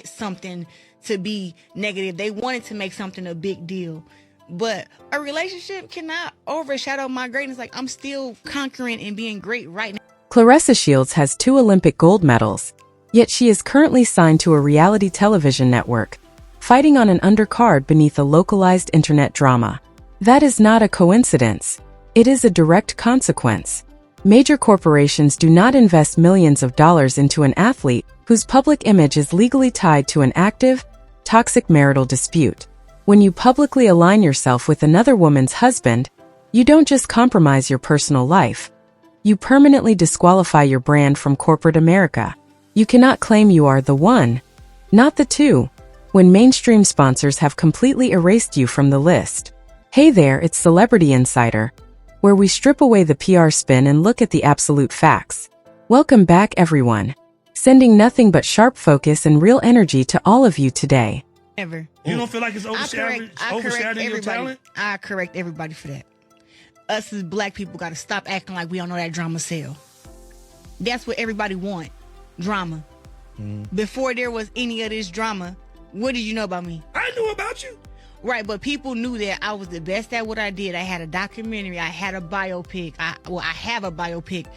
wanted something to be negative. They wanted to make something a big deal. But a relationship cannot overshadow my greatness. Like, I'm still conquering and being great right now. Claressa Shields has 2 Olympic gold medals, yet she is currently signed to a reality television network, fighting on an undercard beneath a localized internet drama. That is not a coincidence. It is a direct consequence. Major corporations do not invest millions of dollars into an athlete whose public image is legally tied to an active, toxic marital dispute. When you publicly align yourself with another woman's husband, you don't just compromise your personal life. You permanently disqualify your brand from corporate America. You cannot claim you are the one, not the two, when mainstream sponsors have completely erased you from the list. Hey there, it's Celebrity Insider, where we strip away the PR spin and look at the absolute facts. Welcome back, everyone. Sending nothing but sharp focus and real energy to all of you today. Ever. You don't feel like it's overshadowing your talent? I correct everybody for that. Us as black people got to stop acting like we don't know that drama sell. That's what everybody want. Drama. Before there was any of this drama, what did you know about me? I knew about you. Right, but people knew that I was the best at what I did. I had a documentary. I had a biopic. I have a biopic.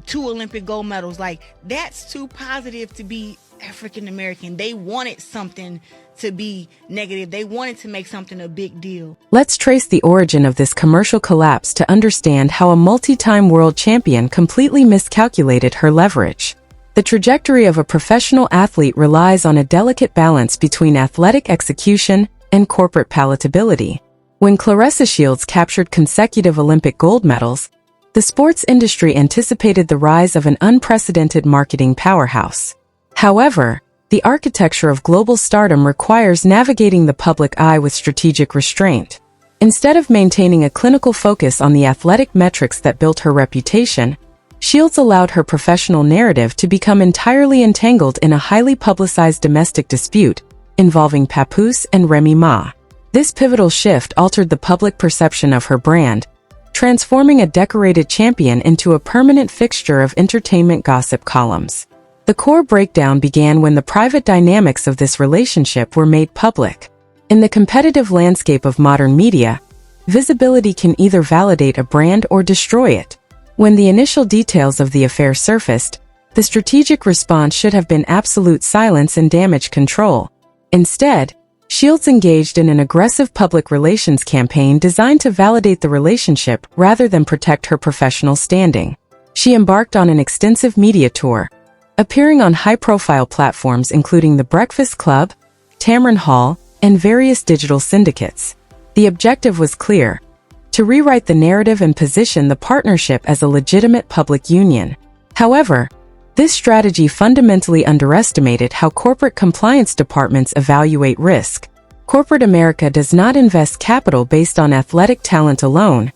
2 Olympic gold medals. Like, that's too positive to be African American. They wanted something to be negative. They wanted to make something a big deal. Let's trace the origin of this commercial collapse to understand how a multi-time world champion completely miscalculated her leverage. The trajectory of a professional athlete relies on a delicate balance between athletic execution and corporate palatability. When Claressa Shields captured consecutive Olympic gold medals, the sports industry anticipated the rise of an unprecedented marketing powerhouse. However, the architecture of global stardom requires navigating the public eye with strategic restraint. Instead of maintaining a clinical focus on the athletic metrics that built her reputation, Shields allowed her professional narrative to become entirely entangled in a highly publicized domestic dispute involving Papoose and Remy Ma. This pivotal shift altered the public perception of her brand, transforming a decorated champion into a permanent fixture of entertainment gossip columns. The core breakdown began when the private dynamics of this relationship were made public. In the competitive landscape of modern media, visibility can either validate a brand or destroy it. When the initial details of the affair surfaced, the strategic response should have been absolute silence and damage control. Instead, Shields engaged in an aggressive public relations campaign designed to validate the relationship rather than protect her professional standing. She embarked on an extensive media tour, appearing on high-profile platforms including The Breakfast Club, Tamron Hall, and various digital syndicates. The objective was clear: to rewrite the narrative and position the partnership as a legitimate public union. However, this strategy fundamentally underestimated how corporate compliance departments evaluate risk. Corporate America does not invest capital based on athletic talent alone.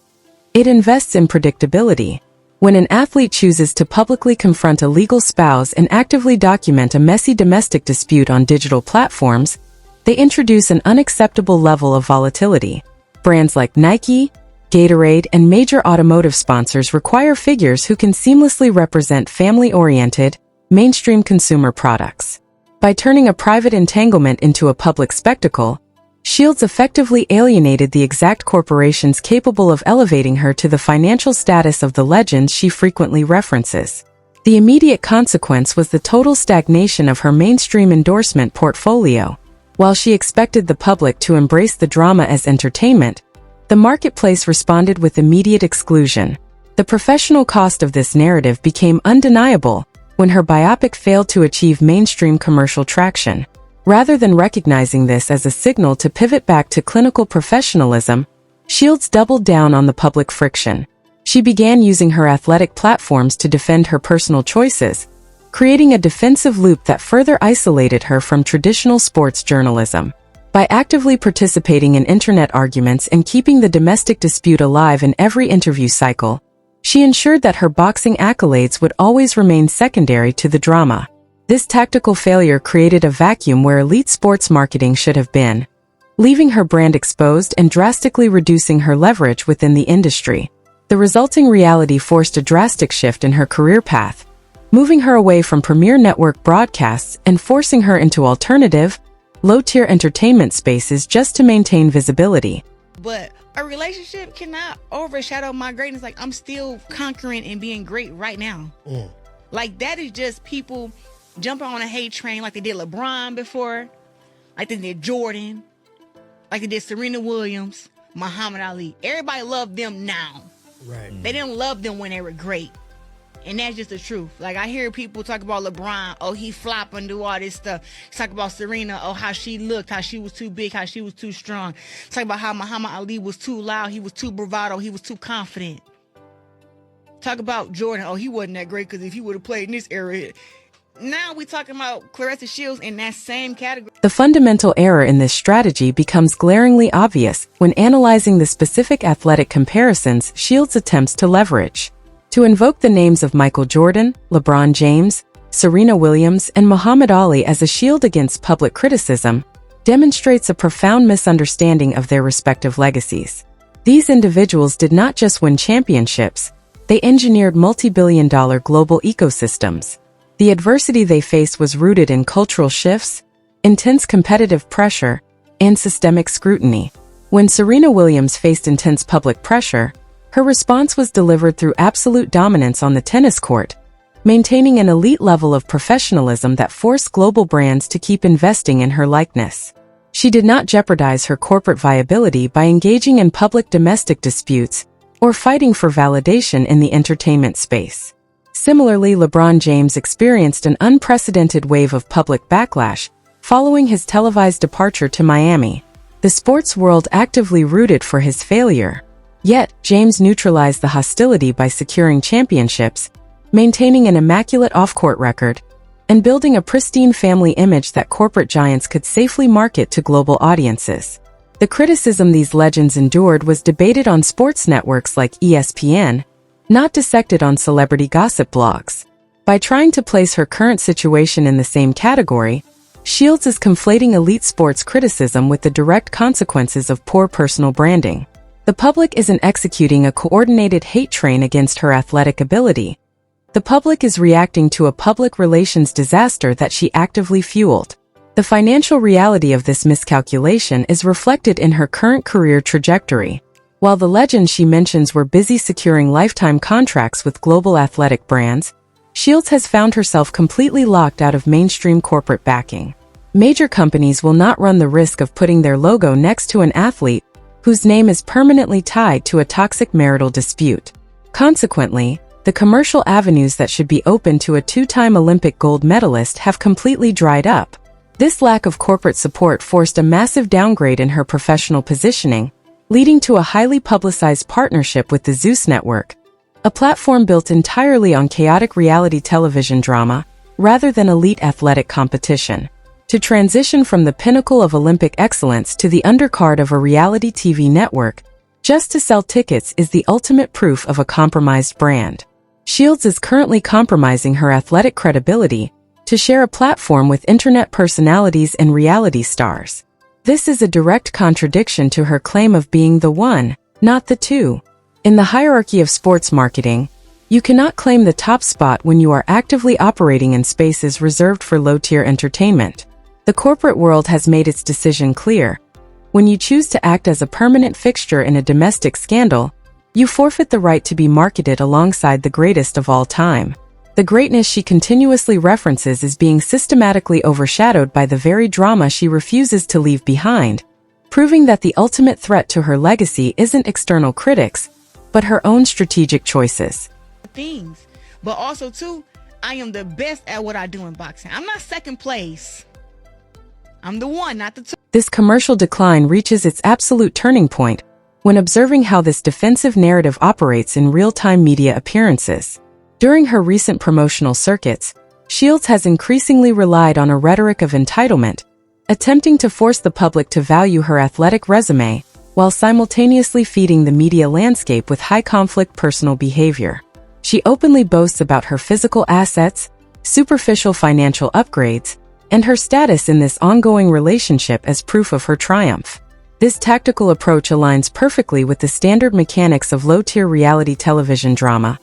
It invests in predictability. When an athlete chooses to publicly confront a legal spouse and actively document a messy domestic dispute on digital platforms, they introduce an unacceptable level of volatility. Brands like Nike, Gatorade, and major automotive sponsors require figures who can seamlessly represent family-oriented, mainstream consumer products. By turning a private entanglement into a public spectacle, Shields effectively alienated the exact corporations capable of elevating her to the financial status of the legends she frequently references. The immediate consequence was the total stagnation of her mainstream endorsement portfolio. While she expected the public to embrace the drama as entertainment, the marketplace responded with immediate exclusion. The professional cost of this narrative became undeniable when her biopic failed to achieve mainstream commercial traction. Rather than recognizing this as a signal to pivot back to clinical professionalism, Shields doubled down on the public friction. She began using her athletic platforms to defend her personal choices, creating a defensive loop that further isolated her from traditional sports journalism. By actively participating in internet arguments and keeping the domestic dispute alive in every interview cycle, she ensured that her boxing accolades would always remain secondary to the drama. This tactical failure created a vacuum where elite sports marketing should have been, leaving her brand exposed and drastically reducing her leverage within the industry. The resulting reality forced a drastic shift in her career path. moving her away from premier network broadcasts and forcing her into alternative, low-tier entertainment spaces just to maintain visibility. But a relationship cannot overshadow my greatness. Like, I'm still conquering and being great right now. Like, that is just people jumping on a hate train like they did LeBron before, like they did Jordan, like they did Serena Williams, Muhammad Ali. Everybody loved them now. Right. They didn't love them when they were great. And that's just the truth. Like, I hear people talk about LeBron, oh, he flop and do all this stuff. Talk about Serena, oh, how she looked, how she was too big, how she was too strong. Talk about how Muhammad Ali was too loud, he was too bravado, he was too confident. Talk about Jordan, oh, he wasn't that great because if he would have played in this era. Now we talking about Claressa Shields in that same category. The fundamental error in this strategy becomes glaringly obvious when analyzing the specific athletic comparisons Shields attempts to leverage. To invoke the names of Michael Jordan, LeBron James, Serena Williams, and Muhammad Ali as a shield against public criticism demonstrates a profound misunderstanding of their respective legacies. These individuals did not just win championships, they engineered multi-billion-dollar global ecosystems. The adversity they faced was rooted in cultural shifts, intense competitive pressure, and systemic scrutiny. When Serena Williams faced intense public pressure, her response was delivered through absolute dominance on the tennis court, maintaining an elite level of professionalism that forced global brands to keep investing in her likeness. She did not jeopardize her corporate viability by engaging in public domestic disputes or fighting for validation in the entertainment space. Similarly, LeBron James experienced an unprecedented wave of public backlash following his televised departure to Miami. The sports world actively rooted for his failure. Yet, James neutralized the hostility by securing championships, maintaining an immaculate off-court record, and building a pristine family image that corporate giants could safely market to global audiences. The criticism these legends endured was debated on sports networks like ESPN, not dissected on celebrity gossip blogs. By trying to place her current situation in the same category, Shields is conflating elite sports criticism with the direct consequences of poor personal branding. The public isn't executing a coordinated hate train against her athletic ability. The public is reacting to a public relations disaster that she actively fueled. The financial reality of this miscalculation is reflected in her current career trajectory. While the legends she mentions were busy securing lifetime contracts with global athletic brands, Shields has found herself completely locked out of mainstream corporate backing. Major companies will not run the risk of putting their logo next to an athlete whose name is permanently tied to a toxic marital dispute. Consequently, the commercial avenues that should be open to a two-time Olympic gold medalist have completely dried up. This lack of corporate support forced a massive downgrade in her professional positioning, leading to a highly publicized partnership with the Zeus Network, a platform built entirely on chaotic reality television drama, rather than elite athletic competition. To transition from the pinnacle of Olympic excellence to the undercard of a reality TV network, just to sell tickets is the ultimate proof of a compromised brand. Shields is currently compromising her athletic credibility to share a platform with internet personalities and reality stars. This is a direct contradiction to her claim of being the one, not the two. In the hierarchy of sports marketing, you cannot claim the top spot when you are actively operating in spaces reserved for low-tier entertainment. The corporate world has made its decision clear. When you choose to act as a permanent fixture in a domestic scandal, you forfeit the right to be marketed alongside the greatest of all time. The greatness she continuously references is being systematically overshadowed by the very drama she refuses to leave behind, proving that the ultimate threat to her legacy isn't external critics, but her own strategic choices. Things. But also, too, I am the best at what I do in boxing. I'm not second place. I'm the one, not the two. This commercial decline reaches its absolute turning point when observing how this defensive narrative operates in real-time media appearances. During her recent promotional circuits, Shields has increasingly relied on a rhetoric of entitlement, attempting to force the public to value her athletic resume while simultaneously feeding the media landscape with high-conflict personal behavior. She openly boasts about her physical assets, superficial financial upgrades, and her status in this ongoing relationship as proof of her triumph. This tactical approach aligns perfectly with the standard mechanics of low-tier reality television drama,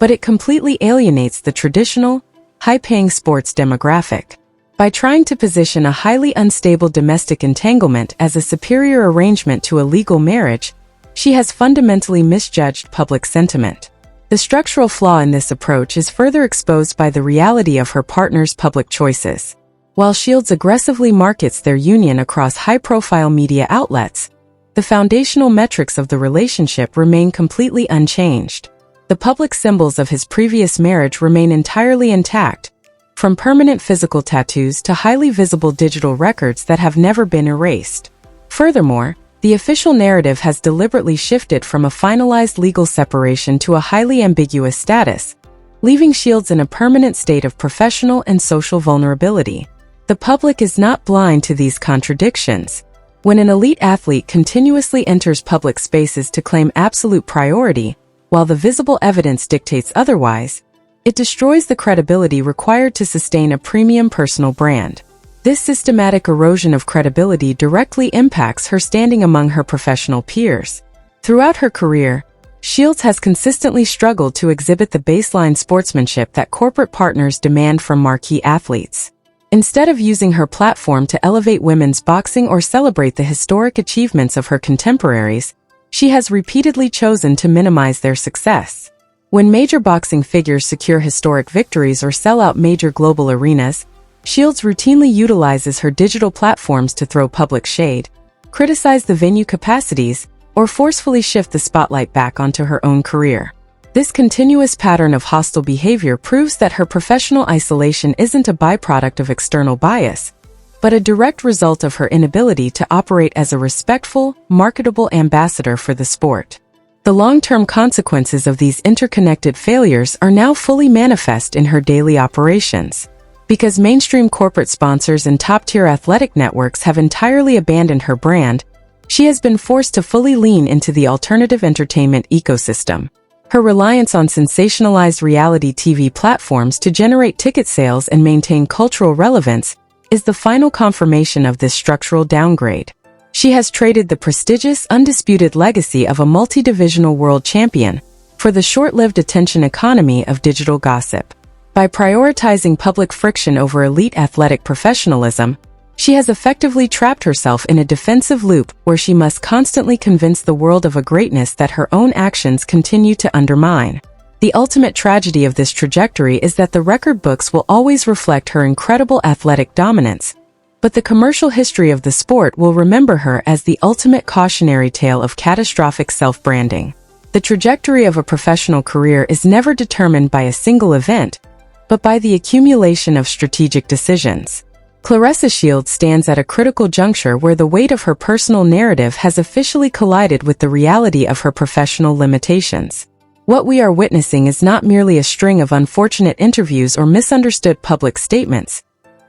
but it completely alienates the traditional, high-paying sports demographic. By trying to position a highly unstable domestic entanglement as a superior arrangement to a legal marriage, she has fundamentally misjudged public sentiment. The structural flaw in this approach is further exposed by the reality of her partner's public choices. While Shields aggressively markets their union across high-profile media outlets, the foundational metrics of the relationship remain completely unchanged. The public symbols of his previous marriage remain entirely intact, from permanent physical tattoos to highly visible digital records that have never been erased. Furthermore, the official narrative has deliberately shifted from a finalized legal separation to a highly ambiguous status, leaving Shields in a permanent state of professional and social vulnerability. The public is not blind to these contradictions. When an elite athlete continuously enters public spaces to claim absolute priority, while the visible evidence dictates otherwise, it destroys the credibility required to sustain a premium personal brand. This systematic erosion of credibility directly impacts her standing among her professional peers. Throughout her career, Shields has consistently struggled to exhibit the baseline sportsmanship that corporate partners demand from marquee athletes. Instead of using her platform to elevate women's boxing or celebrate the historic achievements of her contemporaries, she has repeatedly chosen to minimize their success. When major boxing figures secure historic victories or sell out major global arenas, Shields routinely utilizes her digital platforms to throw public shade, criticize the venue capacities, or forcefully shift the spotlight back onto her own career. This continuous pattern of hostile behavior proves that her professional isolation isn't a byproduct of external bias, but a direct result of her inability to operate as a respectful, marketable ambassador for the sport. The long-term consequences of these interconnected failures are now fully manifest in her daily operations. Because mainstream corporate sponsors and top-tier athletic networks have entirely abandoned her brand, she has been forced to fully lean into the alternative entertainment ecosystem. Her reliance on sensationalized reality TV platforms to generate ticket sales and maintain cultural relevance is the final confirmation of this structural downgrade. She has traded the prestigious, undisputed legacy of a multi-divisional world champion for the short-lived attention economy of digital gossip. By prioritizing public friction over elite athletic professionalism, she has effectively trapped herself in a defensive loop where she must constantly convince the world of a greatness that her own actions continue to undermine. The ultimate tragedy of this trajectory is that the record books will always reflect her incredible athletic dominance, but the commercial history of the sport will remember her as the ultimate cautionary tale of catastrophic self-branding. The trajectory of a professional career is never determined by a single event, but by the accumulation of strategic decisions. Claressa Shields stands at a critical juncture where the weight of her personal narrative has officially collided with the reality of her professional limitations. What we are witnessing is not merely a string of unfortunate interviews or misunderstood public statements.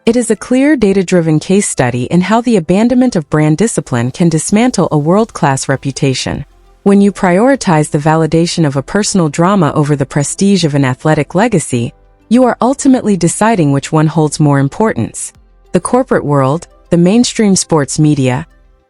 It is a clear, data-driven case study in how the abandonment of brand discipline can dismantle a world-class reputation. When you prioritize the validation of a personal drama over the prestige of an athletic legacy, you are ultimately deciding which one holds more importance. The corporate world, the mainstream sports media,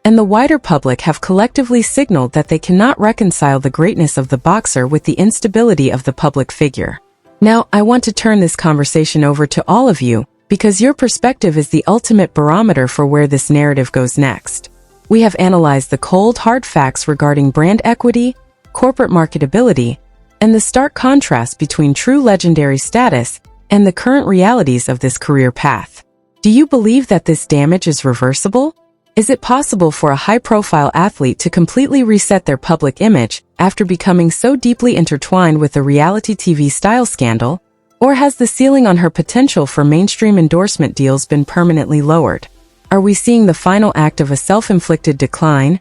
and the wider public have collectively signaled that they cannot reconcile the greatness of the boxer with the instability of the public figure. Now, I want to turn this conversation over to all of you, because your perspective is the ultimate barometer for where this narrative goes next. We have analyzed the cold, hard facts regarding brand equity, corporate marketability, and the stark contrast between true legendary status and the current realities of this career path. Do you believe that this damage is reversible? Is it possible for a high-profile athlete to completely reset their public image after becoming so deeply intertwined with the reality TV style scandal? Or has the ceiling on her potential for mainstream endorsement deals been permanently lowered? Are we seeing the final act of a self-inflicted decline?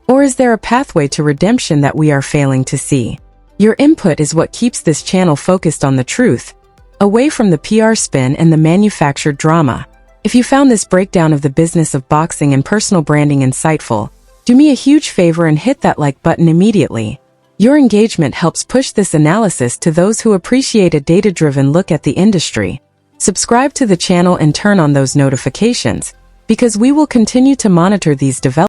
Or is there a pathway to redemption that we are failing to see? Your input is what keeps this channel focused on the truth, away from the PR spin and the manufactured drama. If you found this breakdown of the business of boxing and personal branding insightful, do me a huge favor and hit that like button immediately. Your engagement helps push this analysis to those who appreciate a data-driven look at the industry. Subscribe to the channel and turn on those notifications, because we will continue to monitor these developments